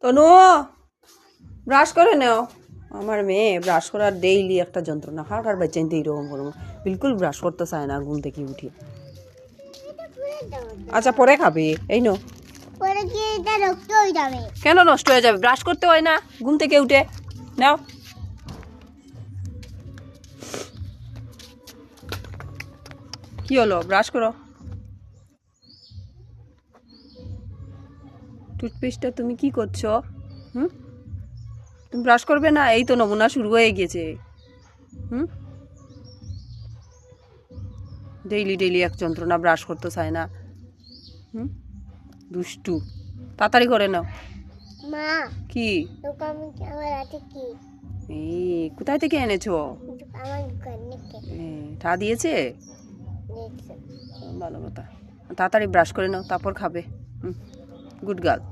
তনু brush করে নাও। আমার মেয়ে ব্রাশ করার ডেইলি একটা যন্ত্রণা, হাঁটার বাচ্চাইতে এইরকম করবো, বিলকুল ব্রাশ করতে চায় না ঘুম থেকে উঠি। আচ্ছা পরে খাবে, এই নো। পরে কি এটা নষ্ট হয়ে যাবে? কেন নষ্ট হয়ে যাবে? ব্রাশ করতে হয় না ঘুম থেকে উঠে? নাও। কি হলো? ব্রাশ করো। টুথপেস্টটা তুমি কি করছো? হুম, তুমি ব্রাশ করবে না? এই তো নমুনা শুরু হয়ে গেছে। হুম, ডেইলি ডেইলি এক যন্ত্রণা, ব্রাশ করতে চায় না। হুম, দুষ্টু। তাড়াতাড়ি করে নাও। মা, কি? দোকান আমার হাতে কি? এই কোথায় থেকে এনেছো? আমার দোকান থেকে ঠা দিয়েছে? নিয়েছে। ভালো কথা। তাড়াতাড়ি ব্রাশ করে নাও, তারপর খাবে। হুম, গুড গার্ল।